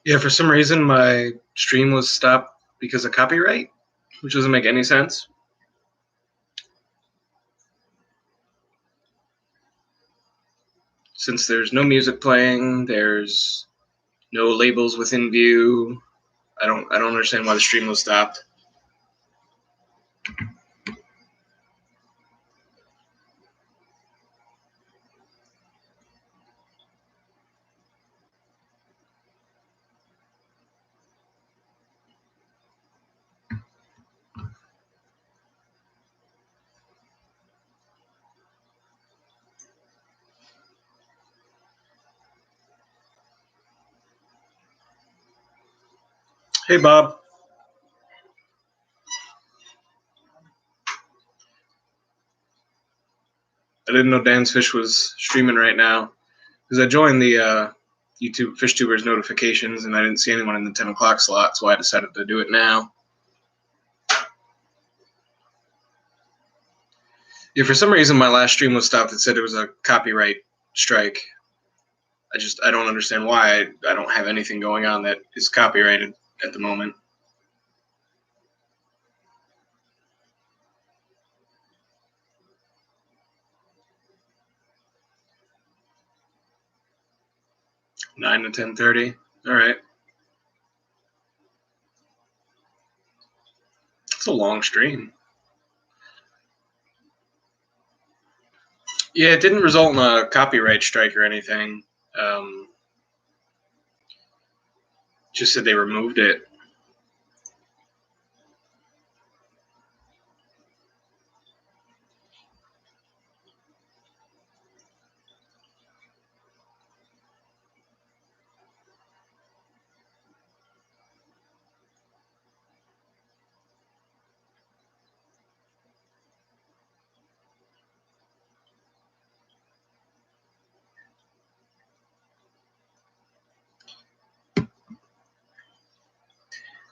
Yeah, for some reason my stream was stopped because of copyright, which doesn't make any sense. Since there's no music playing, there's no labels within view. I don't understand why the stream was stopped. Hey, Bob. I didn't know Dan's Fish was streaming right now because I joined the YouTube FishTubers notifications and I didn't see anyone in the 10 o'clock slot, so I decided to do it now. Yeah, for some reason my last stream was stopped. It said it was a copyright strike. I don't understand why. I don't have anything going on that is copyrighted at the moment. Nine to 10:30. All right. It's a long stream. Yeah, it didn't result in a copyright strike or anything. Just said they removed it.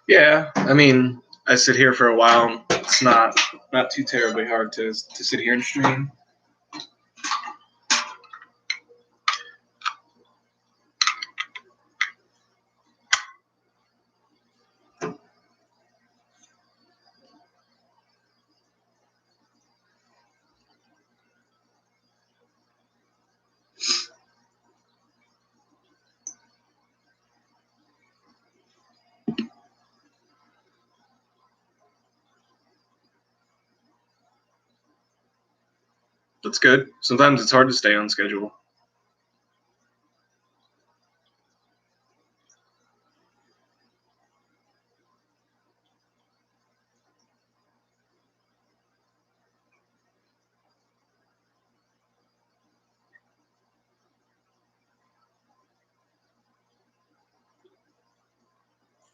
Yeah, I mean, I sit here for a while. It's not too terribly hard to sit here and stream. That's good. Sometimes it's hard to stay on schedule.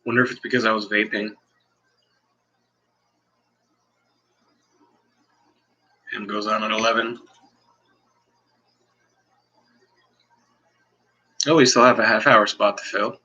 Wonder if it's because I was vaping. And goes on at 11. Oh, we still have a half-hour spot to fill.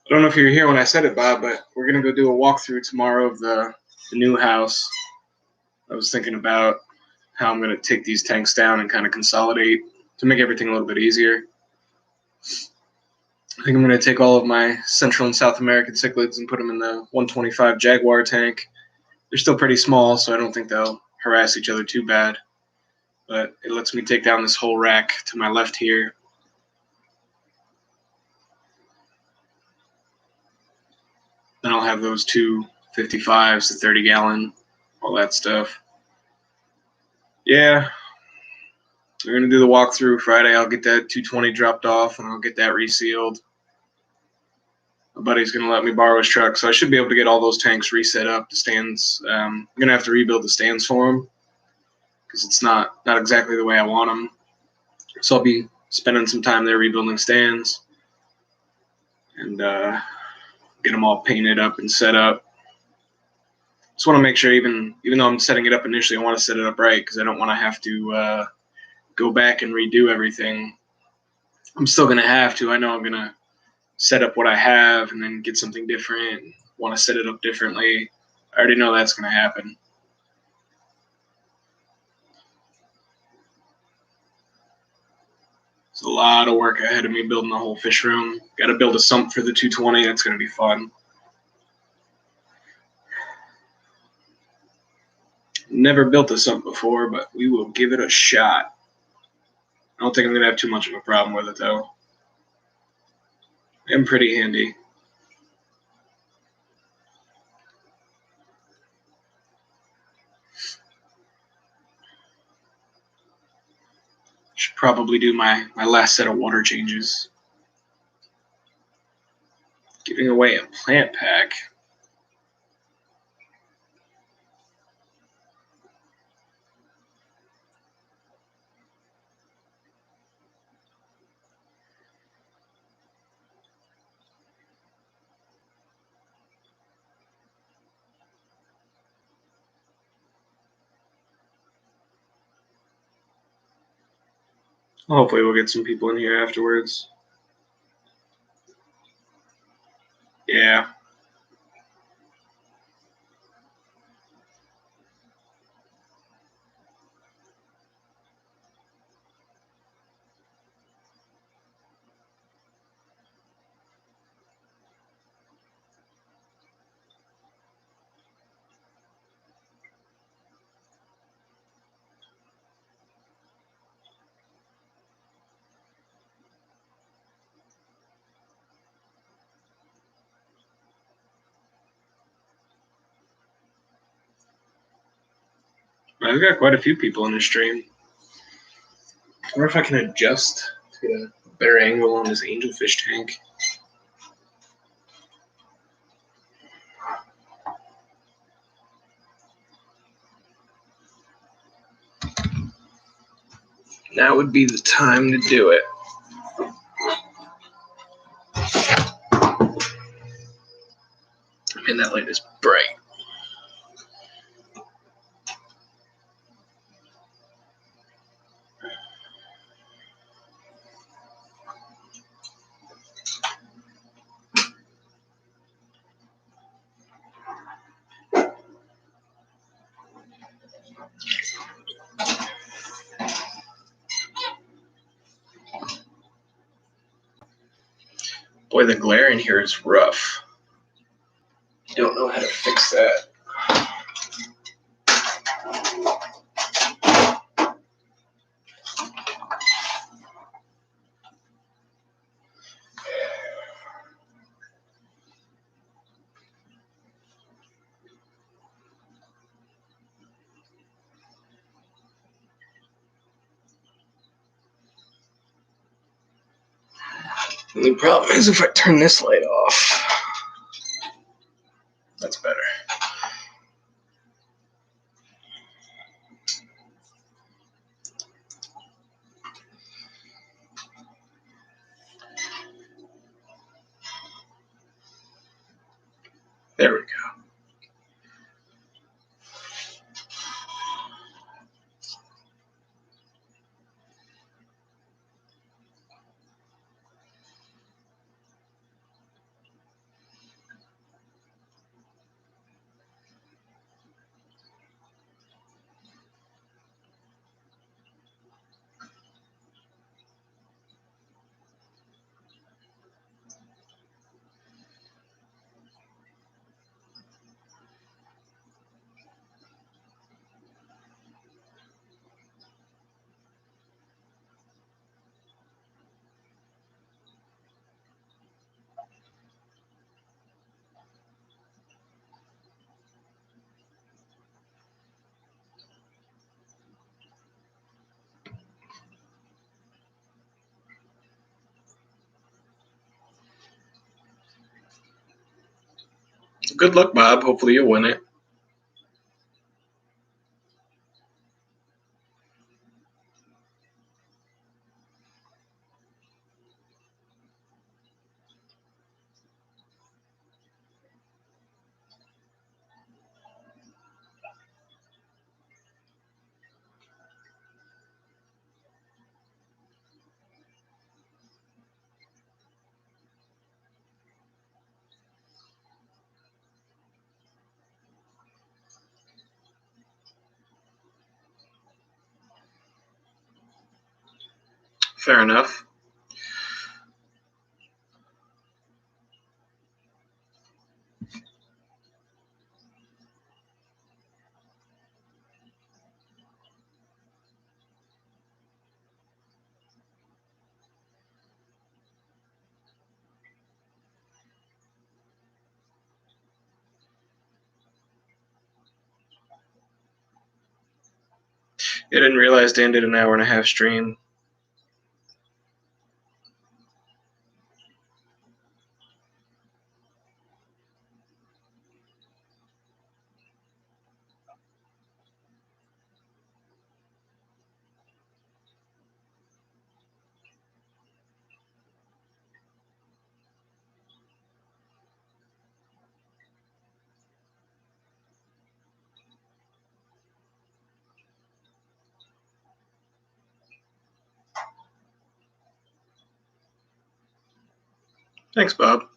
I don't know if you were here when I said it, Bob, but we're going to go do a walkthrough tomorrow of the new house. I was thinking about how I'm going to take these tanks down and kind of consolidate to make everything a little bit easier. I think I'm going to take all of my Central and South American cichlids and put them in the 125 Jaguar tank. They're still pretty small, so I don't think they'll harass each other too bad. But it lets me take down this whole rack to my left here. have those two 55s, the 30-gallon, all that stuff. Yeah, we're going to do the walkthrough Friday. I'll get that 220 dropped off, and I'll get that resealed. My buddy's going to let me borrow his truck, so I should be able to get all those tanks reset up. The stands, I'm going to have to rebuild the stands for them because it's not exactly the way I want them. So I'll be spending some time there rebuilding stands and get them all painted up and set up. Just want to make sure, even though I'm setting it up initially, I want to set it up right because I don't want to have to go back and redo everything. I'm still going to have to. I know I'm going to set up what I have and then get something different, want to set it up differently. I already know that's going to happen. It's a lot of work ahead of me building the whole fish room. Got to build a sump for the 220. That's going to be fun. Never built a sump before, but we will give it a shot. I don't think I'm going to have too much of a problem with it, though. I'm pretty handy. Should probably do my last set of water changes. Giving away a plant pack. Hopefully we'll get some people in here afterwards. Yeah. I've got quite a few people in the stream. I wonder if I can adjust to get a better angle on this angelfish tank. Now would be the time to do it. Man, that light is bright. Boy, the glare in here is rough. Don't know how to fix that. The only problem is if I turn this light off. That's better. There we go. Good luck, Bob. Hopefully you'll win it. Fair enough. I didn't realize Dan did an hour and a half stream. Thanks, Bob.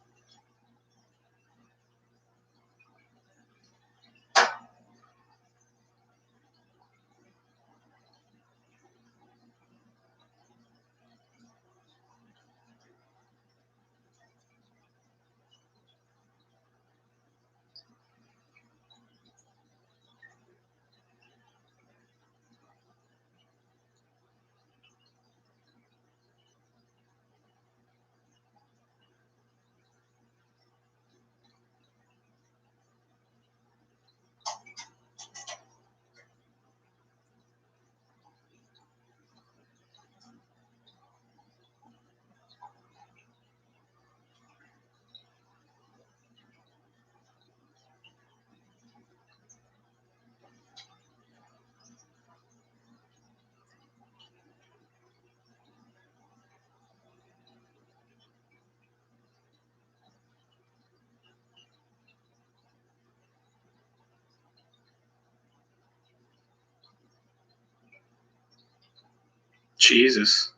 Jesus.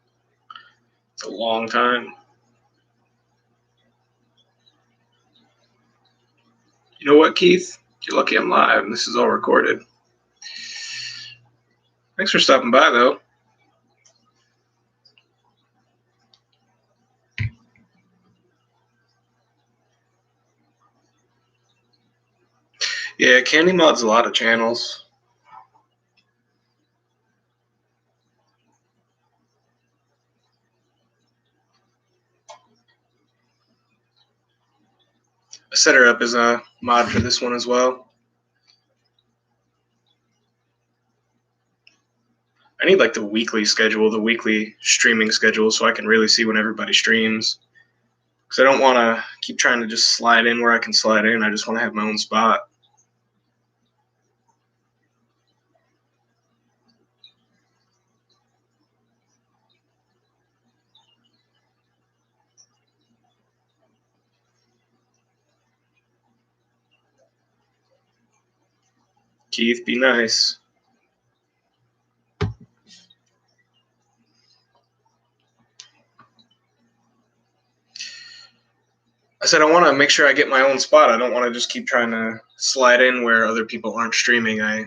It's a long time. You know what, Keith? You're lucky I'm live and this is all recorded. Thanks for stopping by, though. Yeah, Candy mods a lot of channels. I set her up as a mod for this one as well. I need like the weekly schedule, the weekly streaming schedule, so I can really see when everybody streams. Because I don't want to keep trying to just slide in where I can slide in. I just want to have my own spot. Keith, be nice. I said I want to make sure I get my own spot. I don't want to just keep trying to slide in where other people aren't streaming. I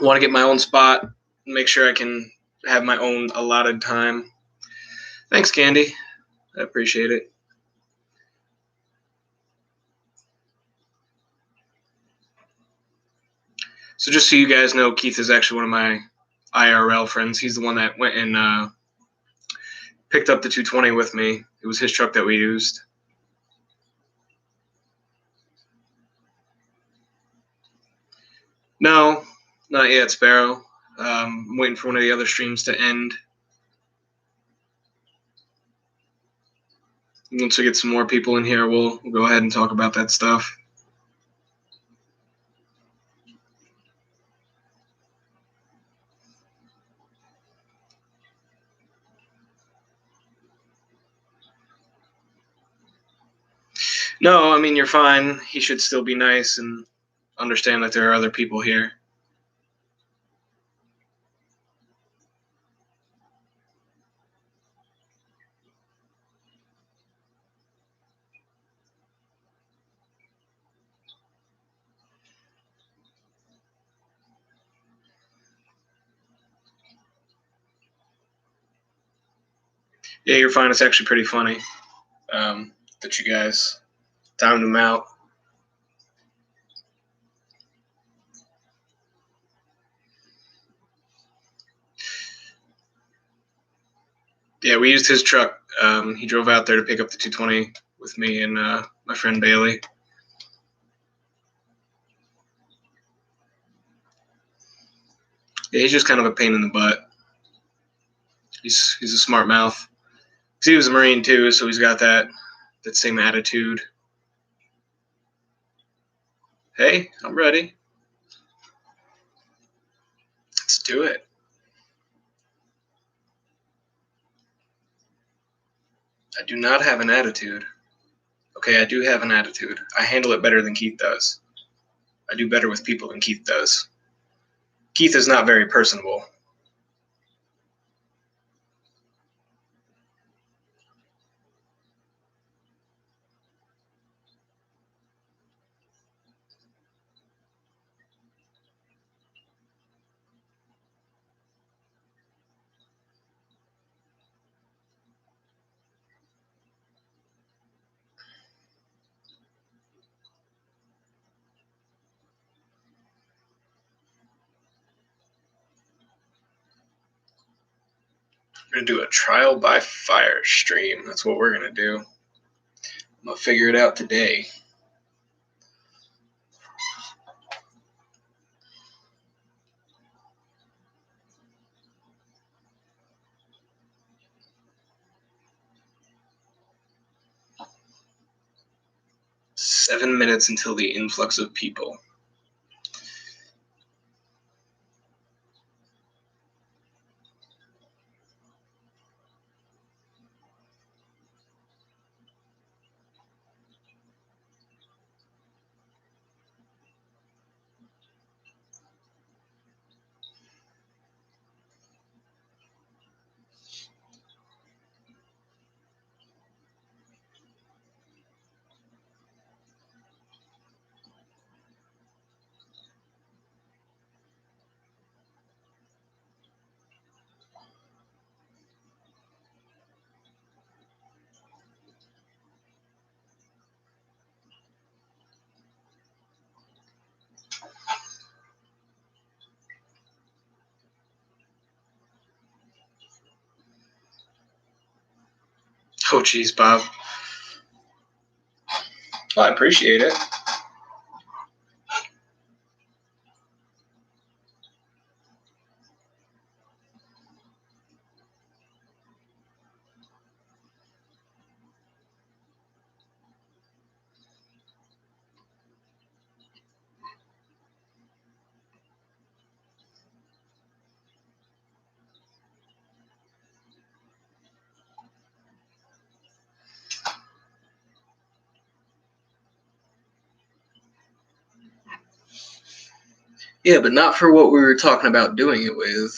want to get my own spot, make sure I can have my own allotted time. Thanks, Candy. I appreciate it. So just so you guys know, Keith is actually one of my IRL friends. He's the one that went and picked up the 220 with me. It was his truck that we used. No, not yet, Sparrow. I'm waiting for one of the other streams to end. Once we get some more people in here, we'll go ahead and talk about that stuff. No, I mean, you're fine. He should still be nice and understand that there are other people here. Yeah, you're fine. It's actually pretty funny that you guys timed him out. Yeah, we used his truck. He drove out there to pick up the 220 with me and my friend Bailey. Yeah, he's just kind of a pain in the butt. He's a smart mouth. 'Cause he was a Marine too, so he's got that same attitude. Hey, I'm ready. Let's do it. I do not have an attitude. Okay, I do have an attitude. I handle it better than Keith does. I do better with people than Keith does. Keith is not very personable. We're gonna do a trial by fire stream. That's what we're gonna do. I'm gonna figure it out today. Seven minutes until the influx of people. Oh, geez, Bob. Well, I appreciate it. Yeah, but not for what we were talking about doing it with.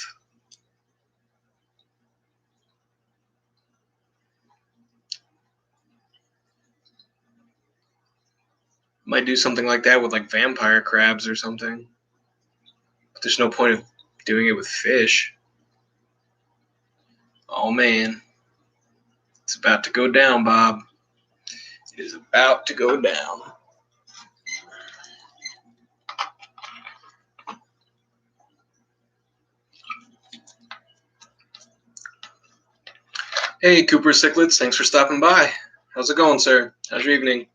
Might do something like that with like vampire crabs or something. But there's no point of doing it with fish. Oh man. It's about to go down, Bob. It is about to go down. Hey, Cooper Sicklets, thanks for stopping by. How's it going, sir? How's your evening?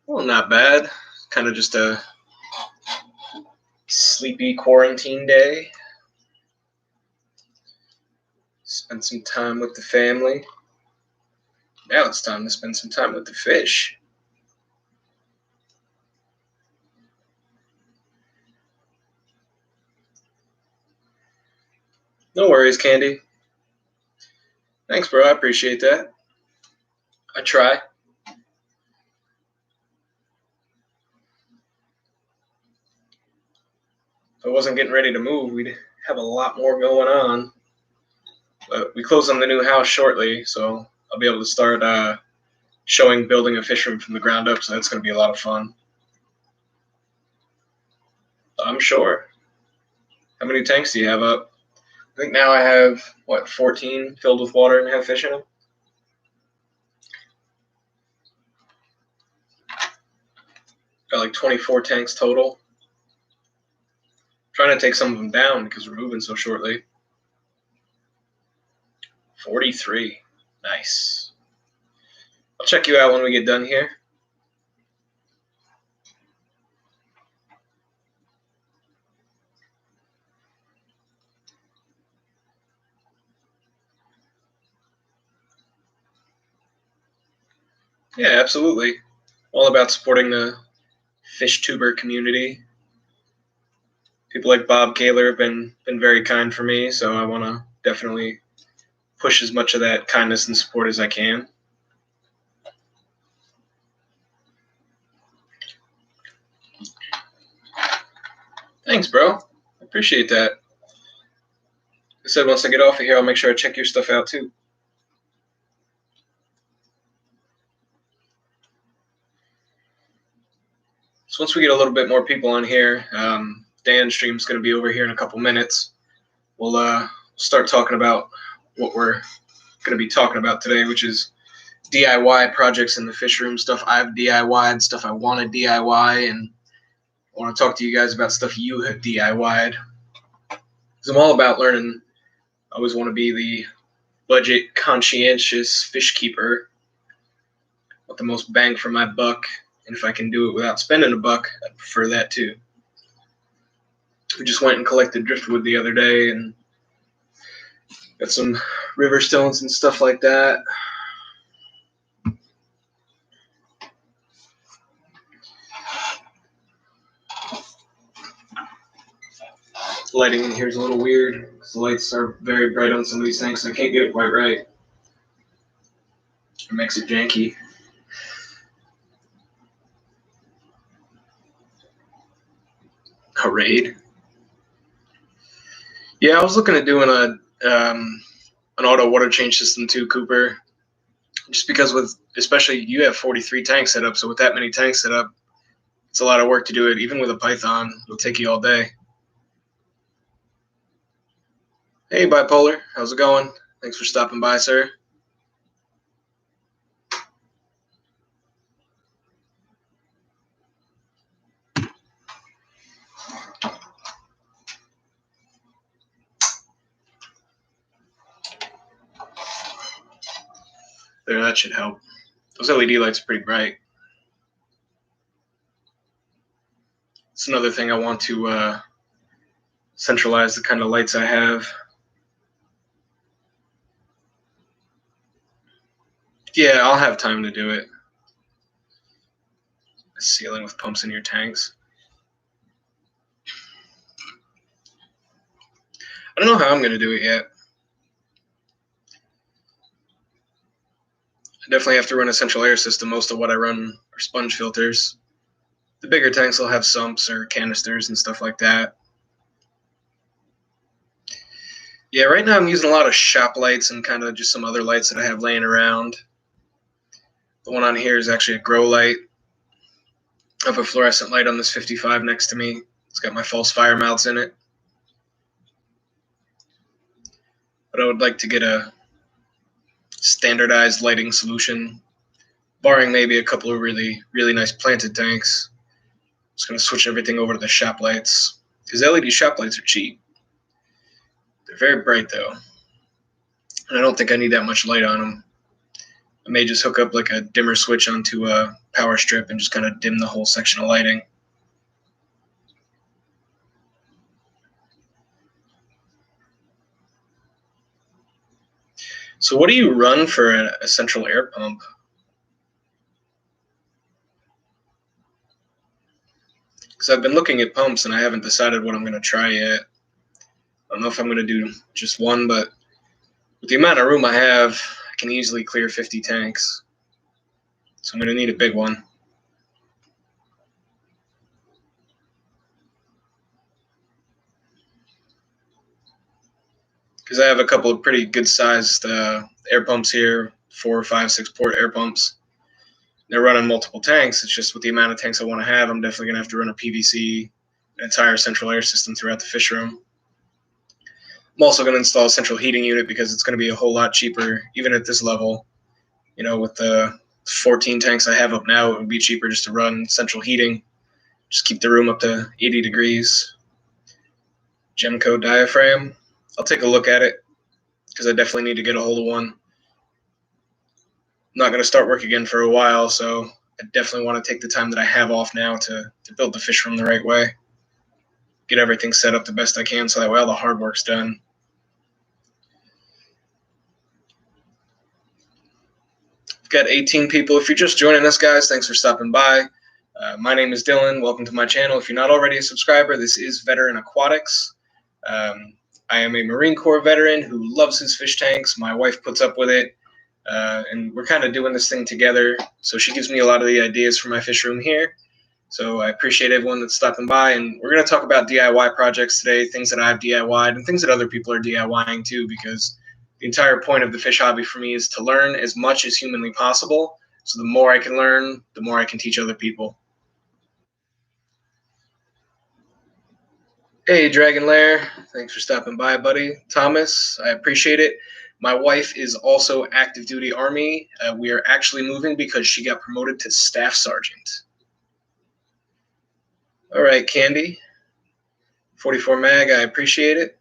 Well, not bad. Kind of just a sleepy quarantine day. Spent some time with the family. Now it's time to spend some time with the fish. No worries, Candy. Thanks, bro. I appreciate that. I try. If I wasn't getting ready to move, we'd have a lot more going on. But we close on the new house shortly, so I'll be able to start showing building a fish room from the ground up, so that's going to be a lot of fun. I'm sure. How many tanks do you have up? I think now I have, 14 filled with water and have fish in them? Got like 24 tanks total. Trying to take some of them down because we're moving so shortly. 43. Nice. I'll check you out when we get done here. Yeah, absolutely. All about supporting the fish tuber community. People like Bob Kaler have been very kind for me, so I want to definitely push as much of that kindness and support as I can. Thanks, bro. I appreciate that. I said once I get off of here, I'll make sure I check your stuff out too. So once we get a little bit more people on here, Dan's stream's going to be over here in a couple minutes. We'll start talking about what we're going to be talking about today, which is DIY projects in the fish room, stuff I've DIY'd, stuff I want to DIY, and I want to talk to you guys about stuff you have DIY'd. Because I'm all about learning. I always want to be the budget conscientious fish keeper with the most bang for my buck. And if I can do it without spending a buck, I'd prefer that too. We just went and collected driftwood the other day and got some river stones and stuff like that. The lighting in here is a little weird because the lights are very bright on some of these things, so I can't get it quite right. It makes it janky. A raid. Yeah, I was looking at doing an auto water change system too, Cooper. Just because especially you have 43 tanks set up, so with that many tanks set up, it's a lot of work to do it. Even with a Python, it'll take you all day. Hey, Bipolar, how's it going? Thanks for stopping by, sir. There, that should help. Those LED lights are pretty bright. It's another thing I want to centralize the kind of lights I have. Yeah, I'll have time to do it. Sealing with pumps in your tanks. I don't know how I'm going to do it yet. I definitely have to run a central air system. Most of what I run are sponge filters. The bigger tanks will have sumps or canisters and stuff like that. Yeah, right now I'm using a lot of shop lights and kind of just some other lights that I have laying around. The one on here is actually a grow light. I have a fluorescent light on this 55 next to me. It's got my false fire mouths in it. But I would like to get a standardized lighting solution, barring maybe a couple of really, really nice planted tanks. I'm just going to switch everything over to the shop lights, because LED shop lights are cheap. They're very bright, though. And I don't think I need that much light on them. I may just hook up like a dimmer switch onto a power strip and just kind of dim the whole section of lighting. So what do you run for a central air pump? Because I've been looking at pumps and I haven't decided what I'm going to try yet. I don't know if I'm going to do just one, but with the amount of room I have, I can easily clear 50 tanks. So I'm going to need a big one. Because I have a couple of pretty good-sized air pumps here, 4, 5, 6 port air pumps. They're running multiple tanks. It's just with the amount of tanks I want to have, I'm definitely going to have to run a PVC, an entire central air system throughout the fish room. I'm also going to install a central heating unit because it's going to be a whole lot cheaper, even at this level. You know, with the 14 tanks I have up now, it would be cheaper just to run central heating. Just keep the room up to 80 degrees. Gemco diaphragm. I'll take a look at it because I definitely need to get a hold of one. I'm not going to start work again for a while, so I definitely want to take the time that I have off now to build the fish room the right way. Get everything set up the best I can so that way all the hard work's done. I've got 18 people. If you're just joining us, guys, thanks for stopping by. My name is Dylan. Welcome to my channel. If you're not already a subscriber, this is Veteran Aquatics. I am a Marine Corps veteran who loves his fish tanks. My wife puts up with it, and we're kind of doing this thing together. So she gives me a lot of the ideas for my fish room here. So I appreciate everyone that's stopping by, and we're going to talk about DIY projects today, things that I've DIY'd and things that other people are DIYing too, because the entire point of the fish hobby for me is to learn as much as humanly possible. So the more I can learn, the more I can teach other people. Hey, Dragon Lair. Thanks for stopping by, buddy. Thomas, I appreciate it. My wife is also active duty Army. We are actually moving because she got promoted to Staff Sergeant. All right, Candy. 44 Mag, I appreciate it.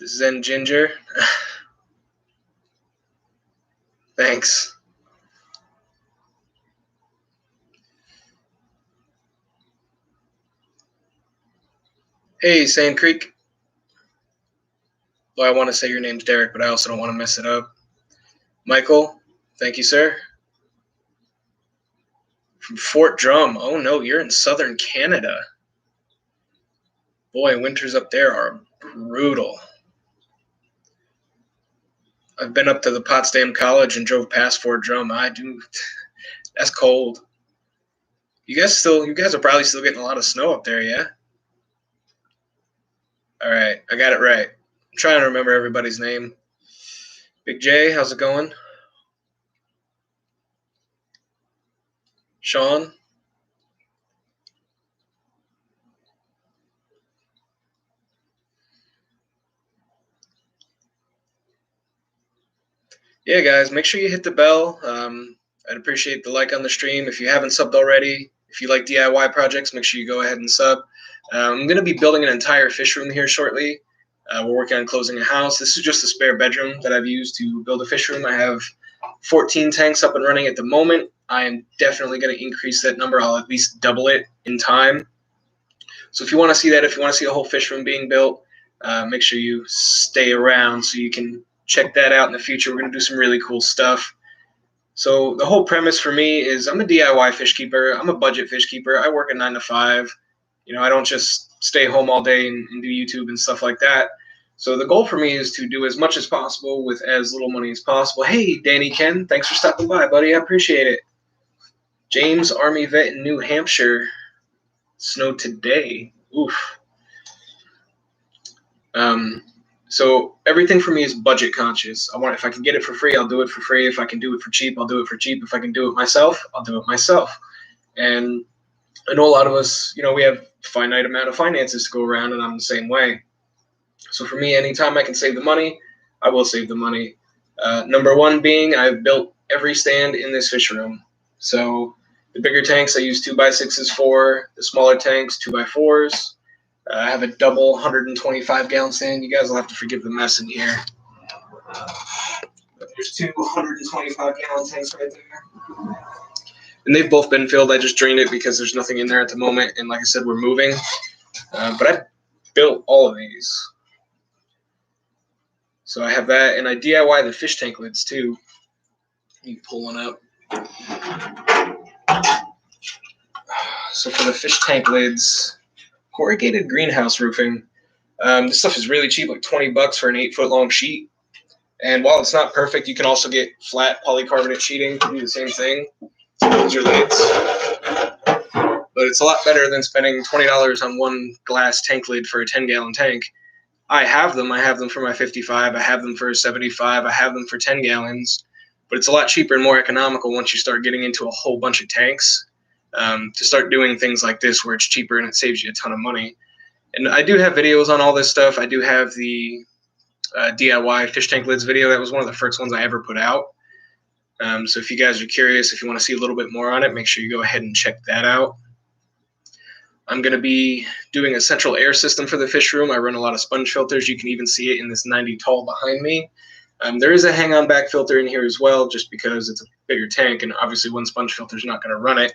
Zen Ginger. Thanks. Hey, Sand Creek. Well, I want to say your name's Derek, but I also don't want to mess it up. Michael, thank you, sir. From Fort Drum. Oh, no, you're in southern Canada. Boy, winters up there are brutal. I've been up to the Potsdam College and drove past Fort Drum. That's cold. You guys are probably still getting a lot of snow up there, yeah? All right, I got it right. I'm trying to remember everybody's name. Big J, how's it going? Sean? Yeah, guys, make sure you hit the bell. I'd appreciate the like on the stream. If you haven't subbed already, if you like DIY projects, make sure you go ahead and sub. I'm going to be building an entire fish room here shortly. We're working on closing a house. This is just a spare bedroom that I've used to build a fish room. I have 14 tanks up and running at the moment. I am definitely going to increase that number. I'll at least double it in time. So if you want to see that, if you want to see a whole fish room being built, make sure you stay around so you can check that out in the future. We're going to do some really cool stuff. So the whole premise for me is I'm a DIY fish keeper. I'm a budget fish keeper. I work a 9 to 5. You know, I don't just stay home all day and do YouTube and stuff like that. So the goal for me is to do as much as possible with as little money as possible. Hey, Danny Ken, thanks for stopping by, buddy. I appreciate it. James, Army vet in New Hampshire. Snowed today. Oof. So everything for me is budget conscious. If I can get it for free, I'll do it for free. If I can do it for cheap, I'll do it for cheap. If I can do it myself, I'll do it myself. And I know a lot of us, you know, we have a finite amount of finances to go around, and I'm the same way. So for me, anytime I can save the money, I will save the money. Number one being I've built every stand in this fish room. So the bigger tanks I use 2x6s for, the smaller tanks 2x4s. I have a double 125-gallon stand. You guys will have to forgive the mess in here. There's two 125-gallon tanks right there. And they've both been filled. I just drained it because there's nothing in there at the moment. And like I said, we're moving. But I built all of these. So I have that, and I DIY the fish tank lids too. You can pull one up. So for the fish tank lids, corrugated greenhouse roofing. This stuff is really cheap, like $20 for an 8-foot long sheet. And while it's not perfect, you can also get flat polycarbonate sheeting to do the same thing. Those are lids. But it's a lot better than spending $20 on one glass tank lid for a 10-gallon tank. I have them. I have them for my 55. I have them for a 75. I have them for 10 gallons. But it's a lot cheaper and more economical once you start getting into a whole bunch of tanks to start doing things like this where it's cheaper and it saves you a ton of money. And I do have videos on all this stuff. I do have the DIY fish tank lids video. That was one of the first ones I ever put out. So if you guys are curious, if you want to see a little bit more on it, make sure you go ahead and check that out. I'm going to be doing a central air system for the fish room. I run a lot of sponge filters. You can even see it in this 90 tall behind me. There is a hang-on back filter in here as well, just because it's a bigger tank, and obviously one sponge filter is not going to run it.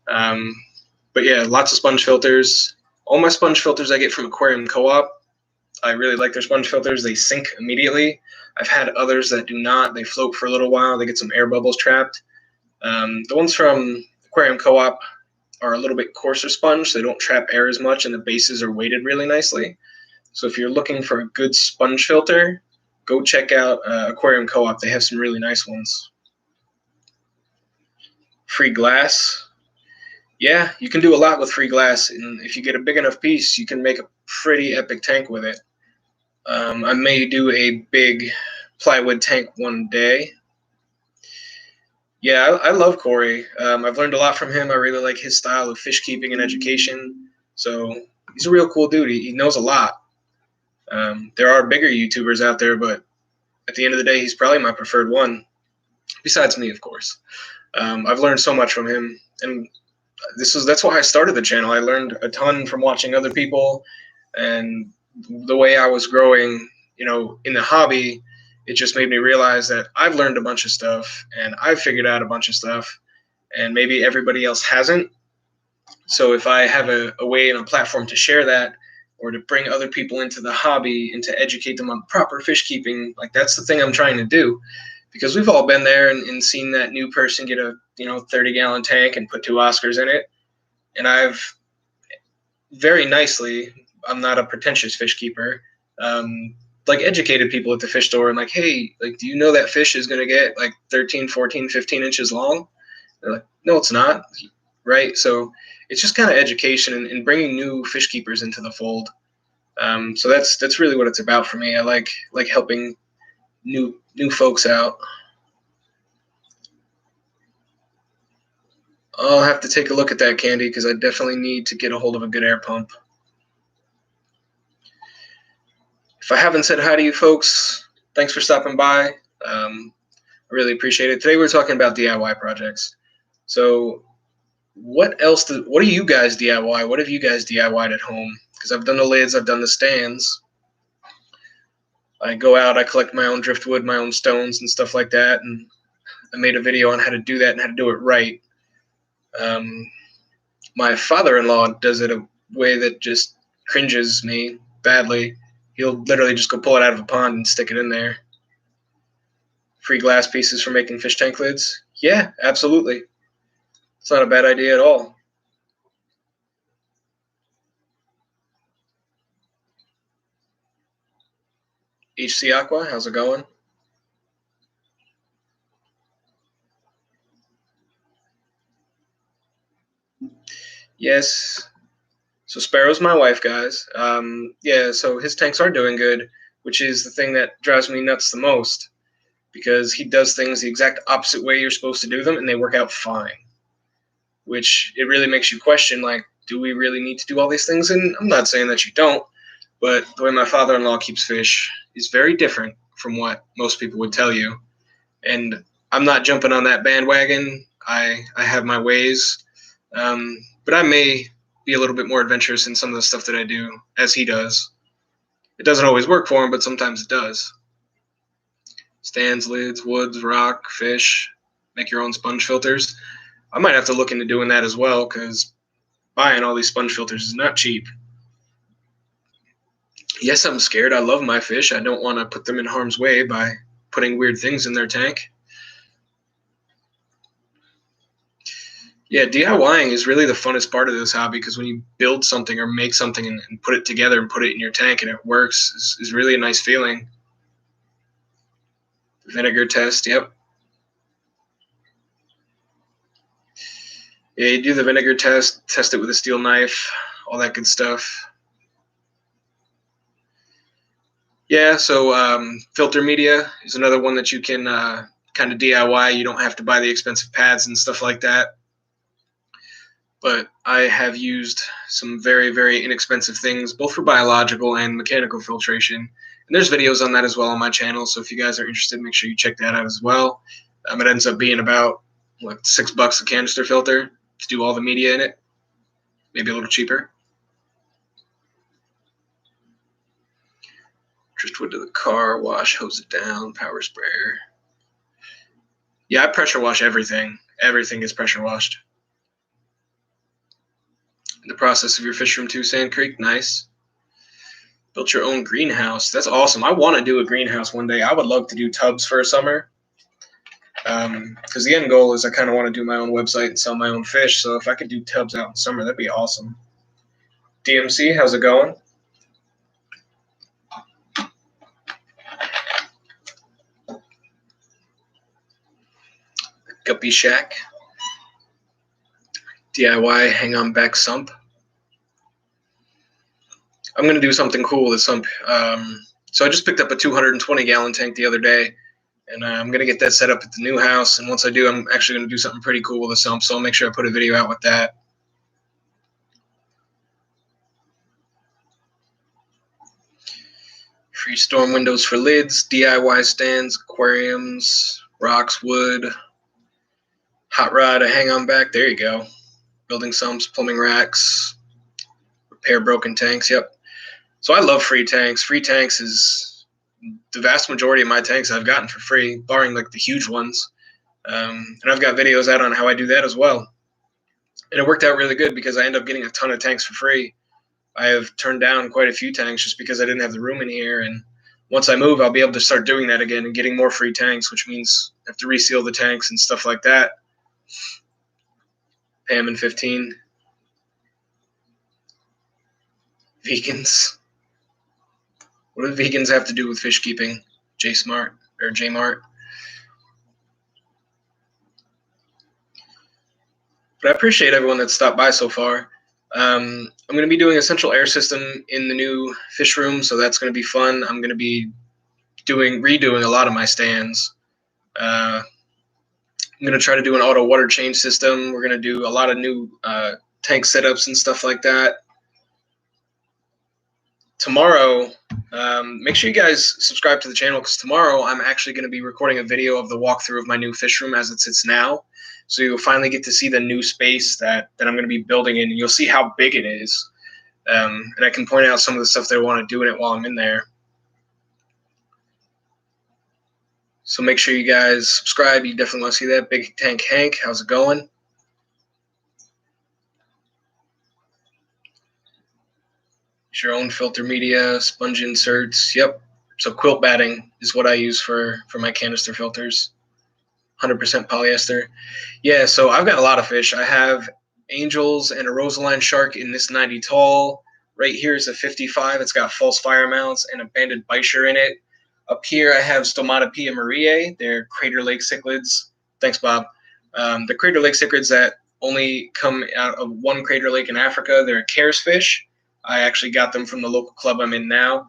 But yeah, lots of sponge filters. All my sponge filters I get from Aquarium Co-op. I really like their sponge filters. They sink immediately. I've had others that do not. They float for a little while. They get some air bubbles trapped. The ones from Aquarium Co-op are a little bit coarser sponge. They don't trap air as much, and the bases are weighted really nicely. So if you're looking for a good sponge filter, go check out Aquarium Co-op. They have some really nice ones. Free glass. Yeah, you can do a lot with free glass, and if you get a big enough piece, you can make a pretty epic tank with it. I may do a big plywood tank one day. Yeah, I love Corey. I've learned a lot from him. I really like his style of fish keeping and education. So he's a real cool dude. He knows a lot. There are bigger YouTubers out there, but at the end of the day, he's probably my preferred one, besides me, of course. I've learned so much from him, and that's why I started the channel. I learned a ton from watching other people, and the way I was growing, in the hobby, it just made me realize that I've learned a bunch of stuff and I've figured out a bunch of stuff, and maybe everybody else hasn't. So if I have a way and a platform to share that, or to bring other people into the hobby and to educate them on proper fish keeping, like that's the thing I'm trying to do. Because we've all been there and seen that new person get a 30-gallon tank and put 2 Oscars in it. And I've very nicely, I'm not a pretentious fish keeper, educated people at the fish store and like, hey, do you know that fish is going to get 13, 14, 15 inches long? They're like, no, it's not. Right. So it's just kind of education and bringing new fish keepers into the fold. So that's really what it's about for me. I like helping new folks out. I'll have to take a look at that, Candy, because I definitely need to get a hold of a good air pump. If I haven't said hi to you folks, thanks for stopping by. I really appreciate it. Today we're talking about DIY projects. So what do you guys DIY? What have you guys DIY'd at home? Because I've done the lids, I've done the stands. I go out, I collect my own driftwood, my own stones and stuff like that, and I made a video on how to do that and how to do it right. My father-in-law does it a way that just cringes me badly. He'll literally just go pull it out of a pond and stick it in there. Free glass pieces for making fish tank lids? Yeah, absolutely. It's not a bad idea at all. HC Aqua, how's it going? Yes. So Sparrow's my wife, guys. Yeah, so his tanks are doing good, which is the thing that drives me nuts the most, because he does things the exact opposite way you're supposed to do them, and they work out fine. Which it really makes you question, do we really need to do all these things? And I'm not saying that you don't, but the way my father-in-law keeps fish is very different from what most people would tell you. And I'm not jumping on that bandwagon. I have my ways, but I may be a little bit more adventurous in some of the stuff that I do as he does. It doesn't always work for him, but sometimes it does. Stands, lids, woods, rock, fish, make your own sponge filters. I might have to look into doing that as well, because buying all these sponge filters is not cheap. Yes, I'm scared. I love my fish. I don't want to put them in harm's way by putting weird things in their tank. Yeah, DIYing is really the funnest part of this hobby, because when you build something or make something and put it together and put it in your tank and it works is really a nice feeling. Vinegar test, yep. Yeah, you do the vinegar test, test it with a steel knife, all that good stuff. Yeah, so filter media is another one that you can kind of DIY. You don't have to buy the expensive pads and stuff like that. But I have used some very, very inexpensive things, both for biological and mechanical filtration. And there's videos on that as well on my channel, so if you guys are interested, make sure you check that out as well. It ends up being about, what, $6 a canister filter to do all the media in it. Maybe a little cheaper. Driftwood to the car, wash, hose it down, power sprayer. Yeah, I pressure wash everything. Everything is pressure washed. The process of your fish room too, Sand Creek, nice. Built your own greenhouse. That's awesome. I want to do a greenhouse one day. I would love to do tubs for a summer. Because the end goal is I kind of want to do my own website and sell my own fish. So if I could do tubs out in summer, that'd be awesome. DMC, how's it going? Guppy Shack. DIY hang on back sump. I'm going to do something cool with the sump. So I just picked up a 220-gallon tank the other day, and I'm going to get that set up at the new house. And once I do, I'm actually going to do something pretty cool with the sump, so I'll make sure I put a video out with that. Free storm windows for lids, DIY stands, aquariums, rocks, wood, hot rod, a hang-on back. There you go. Building sumps, plumbing racks, repair broken tanks. Yep. So I love free tanks. Free tanks is the vast majority of my tanks I've gotten for free, barring like the huge ones. And I've got videos out on how I do that as well. And it worked out really good because I end up getting a ton of tanks for free. I have turned down quite a few tanks just because I didn't have the room in here. And once I move, I'll be able to start doing that again and getting more free tanks, which means I have to reseal the tanks and stuff like that. Pam and 15. Vegans. What do vegans have to do with fish keeping? J-Smart or J-Mart. But I appreciate everyone that stopped by so far. I'm going to be doing a central air system in the new fish room, so that's going to be fun. I'm going to be redoing a lot of my stands. I'm going to try to do an auto water change system. We're going to do a lot of new tank setups and stuff like that. Tomorrow, make sure you guys subscribe to the channel, because tomorrow I'm actually going to be recording a video of the walkthrough of my new fish room as it sits now. So you'll finally get to see the new space that I'm going to be building in. You'll see how big it is. And I can point out some of the stuff that I want to do in it while I'm in there. So make sure you guys subscribe. You definitely want to see that. Big Tank Hank, how's it going? It's your own filter media, sponge inserts. Yep. So quilt batting is what I use for my canister filters. 100% polyester. Yeah, so I've got a lot of fish. I have angels and a rosaline shark in this 90 tall. Right here is a 55. It's got false fire mounts and a banded bichir in it. Up here I have Stomatopea mariae. They're Crater Lake cichlids. Thanks, Bob. The Crater Lake cichlids that only come out of one crater lake in Africa. They're a Cares fish. I actually got them from the local club I'm in now,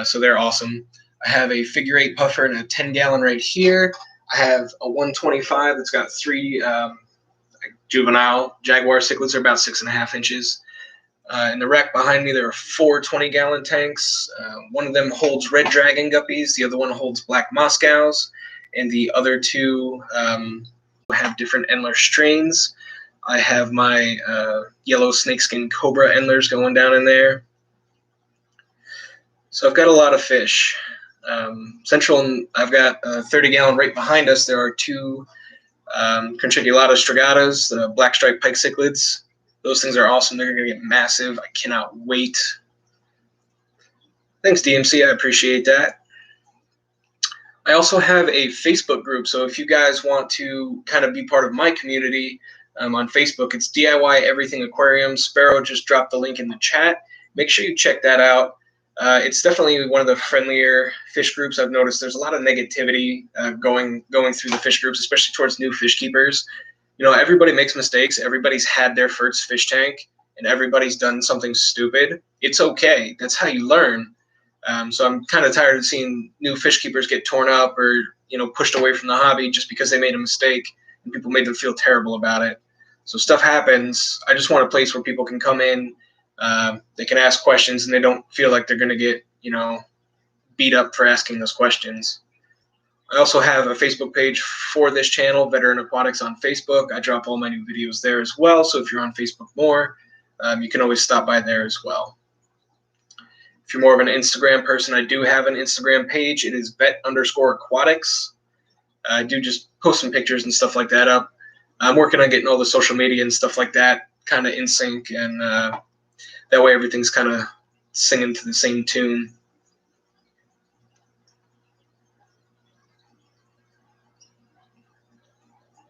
so they're awesome. I have a figure 8 puffer and a 10-gallon right here. I have a 125 that's got 3 juvenile jaguar cichlids. They're about 6.5 inches. In the rack behind me, there are 4 20-gallon tanks. One of them holds red dragon guppies. The other one holds black Moscows. And the other 2 have different Endler strains. I have my yellow snakeskin cobra Endlers going down in there. So I've got a lot of fish. Central, I've got a 30-gallon right behind us. There are 2 Contriculata strigatas, the black striped pike cichlids. Those things are awesome. They're going to get massive. I cannot wait. Thanks, DMC. I appreciate that. I also have a Facebook group, so if you guys want to kind of be part of my community on Facebook, it's DIY Everything Aquarium. Sparrow just dropped the link in the chat. Make sure you check that out. It's definitely one of the friendlier fish groups. I've noticed there's a lot of negativity going through the fish groups, especially towards new fish keepers. You know, everybody makes mistakes. Everybody's had their first fish tank, and everybody's done something stupid. It's okay. That's how you learn. So I'm kind of tired of seeing new fish keepers get torn up or, you know, pushed away from the hobby just because they made a mistake and people made them feel terrible about it. So stuff happens. I just want a place where people can come in, they can ask questions, and they don't feel like they're going to get, you know, beat up for asking those questions. I also have a Facebook page for this channel, Veteran Aquatics on Facebook. I drop all my new videos there as well. So if you're on Facebook more, you can always stop by there as well. If you're more of an Instagram person, I do have an Instagram page. It is vet_aquatics. I do just post some pictures and stuff like that up. I'm working on getting all the social media and stuff like that kind of in sync, and that way everything's kind of singing to the same tune.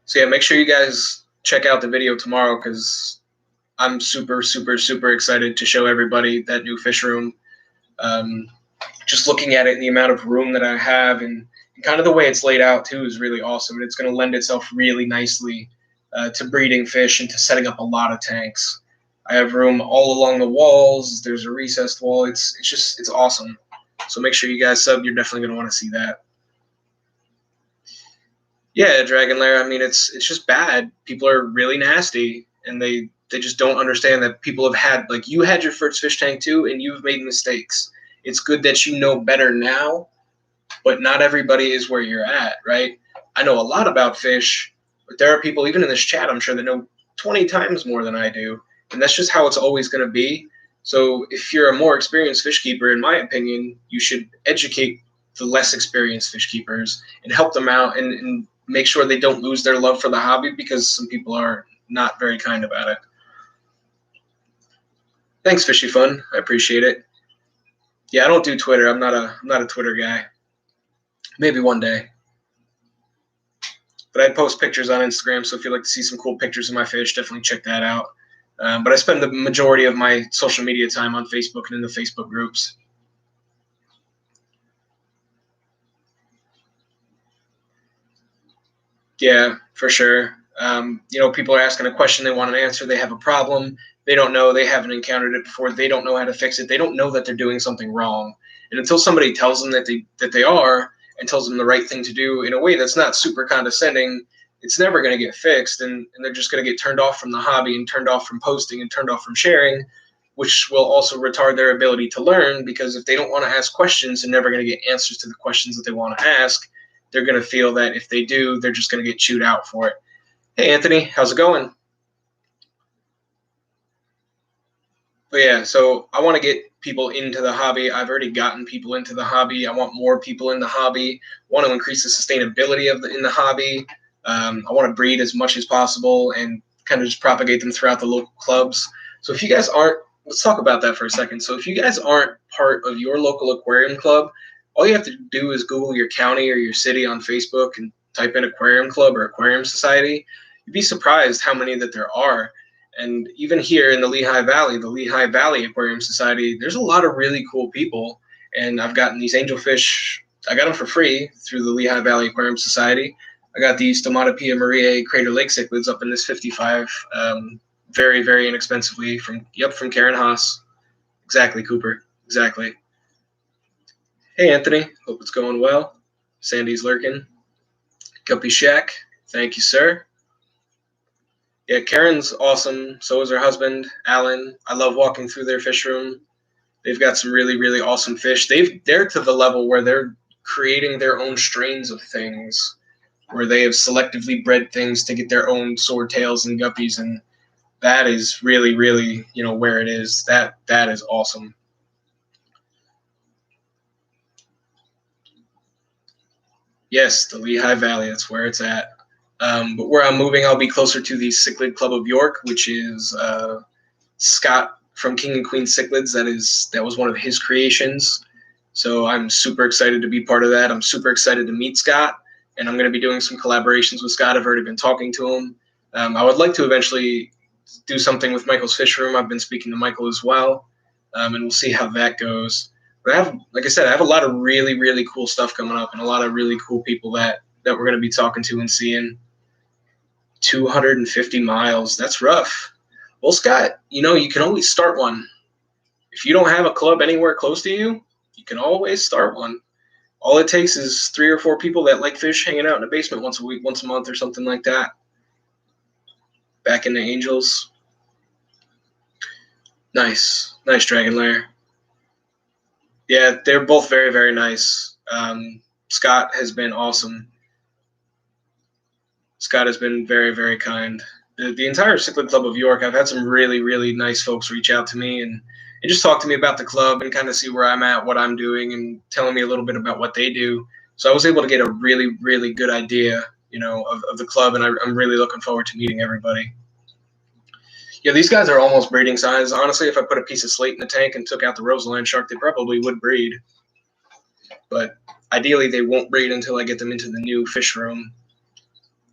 So yeah, make sure you guys check out the video tomorrow because I'm super, super, super excited to show everybody that new fish room. Just looking at it and the amount of room that I have and kind of the way it's laid out too is really awesome. And it's going to lend itself really nicely to breeding fish and to setting up a lot of tanks. I have room all along the walls. There's a recessed wall. It's awesome. So make sure you guys sub. You're definitely going to want to see that. Yeah, Dragon Lair. I mean, it's just bad. People are really nasty, and they just don't understand that people have had, like, you had your first fish tank too, and you've made mistakes. It's good that you know better now, but not everybody is where you're at, right? I know a lot about fish, but there are people, even in this chat, I'm sure, that know 20 times more than I do, and that's just how it's always going to be. So if you're a more experienced fish keeper, in my opinion, you should educate the less experienced fish keepers and help them out and make sure they don't lose their love for the hobby, because some people are not very kind about it. Thanks, Fishy Fun. I appreciate it. Yeah, I don't do Twitter. I'm not a Twitter guy. Maybe one day. But I post pictures on Instagram, so if you'd like to see some cool pictures of my fish, definitely check that out. But I spend the majority of my social media time on Facebook and in the Facebook groups. Yeah, for sure. You know, people are asking a question, they want an answer, they have a problem, they don't know, they haven't encountered it before, they don't know how to fix it, they don't know that they're doing something wrong. And until somebody tells them that they are, and tells them the right thing to do in a way that's not super condescending, it's never going to get fixed, and they're just going to get turned off from the hobby and turned off from posting and turned off from sharing, which will also retard their ability to learn, because if they don't want to ask questions, they're never going to get answers to the questions that they want to ask. They're going to feel that if they do, they're just going to get chewed out for it. Hey, Anthony, how's it going? But yeah, so I want to get people into the hobby. I've already gotten people into the hobby. I want more people in the hobby. I want to increase the sustainability in the hobby. I want to breed as much as possible and kind of just propagate them throughout the local clubs. So if you guys aren't, let's talk about that for a second. So if you guys aren't part of your local aquarium club, all you have to do is Google your county or your city on Facebook and type in aquarium club or aquarium society. You'd be surprised how many that there are. And even here in the Lehigh Valley Aquarium Society, there's a lot of really cool people. And I've gotten these angelfish, I got them for free through the Lehigh Valley Aquarium Society. I got these Stomatopia mariae Crater Lake cichlids up in this 55, very, very inexpensively from Karen Haas. Exactly, Cooper. Exactly. Hey, Anthony. Hope it's going well. Sandy's lurking. Guppy Shack. Thank you, sir. Yeah, Karen's awesome. So is her husband, Alan. I love walking through their fish room. They've got some really, really awesome fish. They're to the level where they're creating their own strains of things, where they have selectively bred things to get their own swordtails and guppies, and that is really, really, you know, where it is. That is awesome. Yes, the Lehigh Valley, that's where it's at. But where I'm moving, I'll be closer to the Cichlid Club of York, which is Scott from King and Queen Cichlids. That was one of his creations. So I'm super excited to be part of that. I'm super excited to meet Scott, and I'm going to be doing some collaborations with Scott. I've already been talking to him. I would like to eventually do something with Michael's Fish Room. I've been speaking to Michael as well, and we'll see how that goes. But I have, like I said, I have a lot of really, really cool stuff coming up, and a lot of really cool people that we're going to be talking to and seeing. 250 miles. That's rough. Well, Scott, you can always start one. If you don't have a club anywhere close to you, you can always start one. All it takes is 3 or 4 people that like fish hanging out in the basement once a week, once a month, or something like that. Back in the Angels. Nice Dragon Lair. Yeah, they're both very, very nice. Scott has been awesome. Scott has been very, very kind. The entire Cichlid Club of York, I've had some really, really nice folks reach out to me and just talk to me about the club and kind of see where I'm at, what I'm doing, and telling me a little bit about what they do. So I was able to get a really, really good idea, of the club, and I'm really looking forward to meeting everybody. Yeah, these guys are almost breeding size. Honestly, if I put a piece of slate in the tank and took out the Rosaline shark, they probably would breed. But ideally, they won't breed until I get them into the new fish room.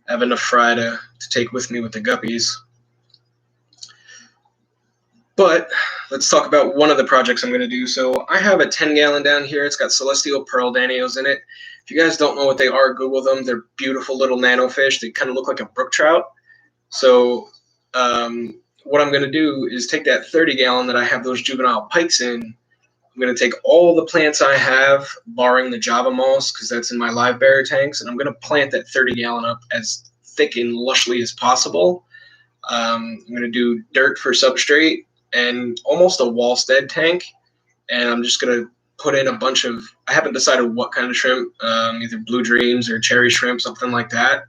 I have enough fry to take with me with the guppies. But let's talk about one of the projects I'm going to do. So I have a 10-gallon down here. It's got Celestial Pearl Danios in it. If you guys don't know what they are, Google them. They're beautiful little nano fish. They kind of look like a brook trout. So what I'm going to do is take that 30-gallon that I have those juvenile pikes in. I'm going to take all the plants I have, barring the Java moss, because that's in my live bearer tanks, and I'm going to plant that 30-gallon up as thick and lushly as possible. I'm going to do dirt for substrate and almost a Wallstead tank, and I'm just going to put in a bunch of, I haven't decided what kind of shrimp, either Blue Dreams or cherry shrimp, something like that,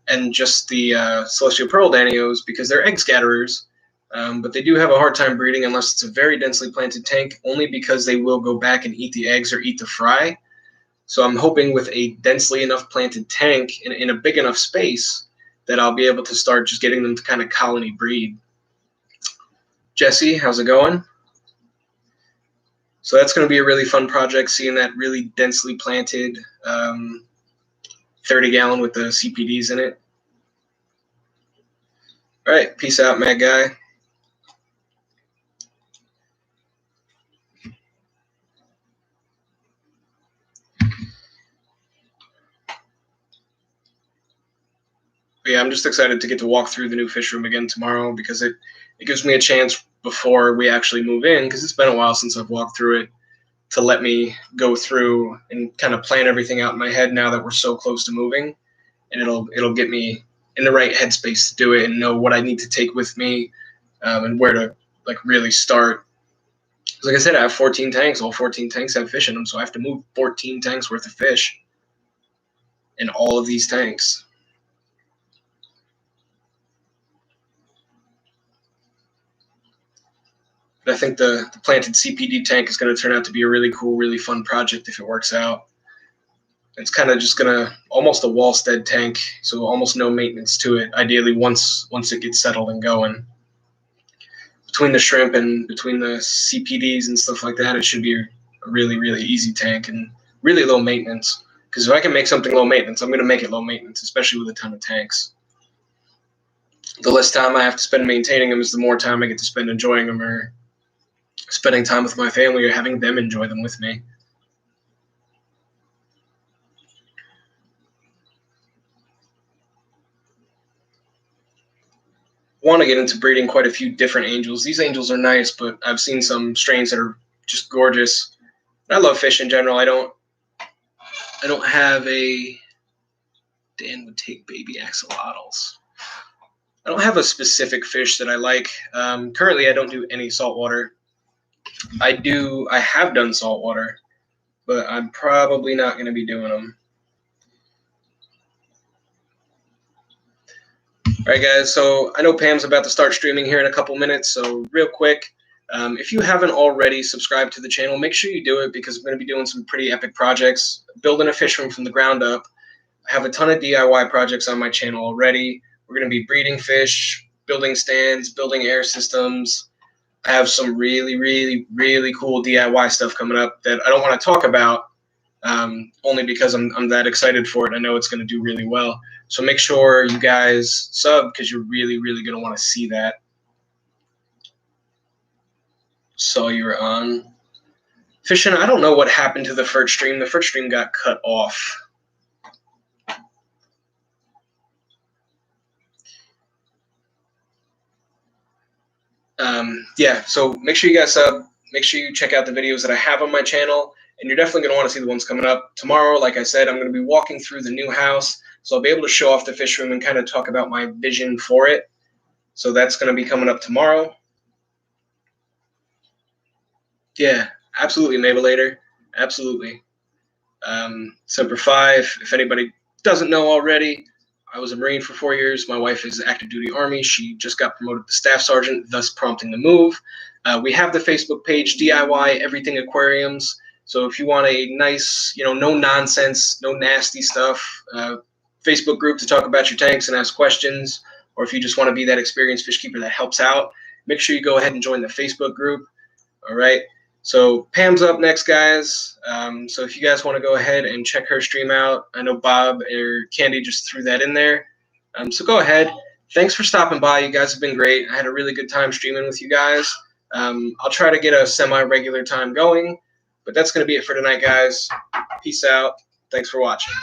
and just the Celestial Pearl Danios, because they're egg scatterers. But they do have a hard time breeding unless it's a very densely planted tank, only because they will go back and eat the eggs or eat the fry. So I'm hoping with a densely enough planted tank in a big enough space that I'll be able to start just getting them to kind of colony breed. Jesse, how's it going? So that's going to be a really fun project, seeing that really densely planted 30-gallon with the CPDs in it. All right, peace out, Mad Guy. But yeah, I'm just excited to get to walk through the new fish room again tomorrow, because it gives me a chance before we actually move in, because it's been a while since I've walked through it, to let me go through and kind of plan everything out in my head now that we're so close to moving, and it'll get me in the right headspace to do it and know what I need to take with me, and where to really start. Like I said, I have 14 tanks. All 14 tanks have fish in them, so I have to move 14 tanks worth of fish in all of these tanks. But I think the planted CPD tank is going to turn out to be a really cool, really fun project if it works out. It's kind of just going to, almost a Wallstead tank, so almost no maintenance to it, ideally once it gets settled and going. Between the shrimp and between the CPDs and stuff like that, it should be a really, really easy tank and really low maintenance. Because if I can make something low maintenance, I'm going to make it low maintenance, especially with a ton of tanks. The less time I have to spend maintaining them is the more time I get to spend enjoying them, or spending time with my family, or having them enjoy them with me. Want to get into breeding quite a few different angels. These angels are nice, but I've seen some strains that are just gorgeous. I love fish in general. I don't have a, Dan would take baby axolotls. I don't have a specific fish that I like. Currently, I don't do any saltwater. I have done saltwater, but I'm probably not going to be doing them. All right, guys, so I know Pam's about to start streaming here in a couple minutes, so real quick, if you haven't already subscribed to the channel, make sure you do it, because I'm going to be doing some pretty epic projects, building a fish room from the ground up. I have a ton of DIY projects on my channel already. We're going to be breeding fish, building stands, building air systems, I have some really, really, really cool DIY stuff coming up that I don't want to talk about, only because I'm that excited for it. I know it's going to do really well. So make sure you guys sub, because you're really, really going to want to see that. Saw you were on. Fishing, I don't know what happened to the first stream. The first stream got cut off. Yeah, so make sure you guys sub. Make sure you check out the videos that I have on my channel, and you're definitely going to want to see the ones coming up. Tomorrow, like I said, I'm going to be walking through the new house, so I'll be able to show off the fish room and kind of talk about my vision for it. So that's going to be coming up tomorrow. Yeah, absolutely, Mabelator. Absolutely. Semper Fi, if anybody doesn't know already, I was a Marine for 4 years. My wife is active duty Army. She just got promoted to staff sergeant, thus prompting the move. We have the Facebook page, DIY Everything Aquariums. So if you want a nice, no nonsense, no nasty stuff, Facebook group to talk about your tanks and ask questions, or if you just want to be that experienced fish keeper that helps out, make sure you go ahead and join the Facebook group. All right. So Pam's up next, guys. So if you guys want to go ahead and check her stream out, I know Bob or Candy just threw that in there. So go ahead. Thanks for stopping by. You guys have been great. I had a really good time streaming with you guys. I'll try to get a semi-regular time going, but that's going to be it for tonight, guys. Peace out. Thanks for watching.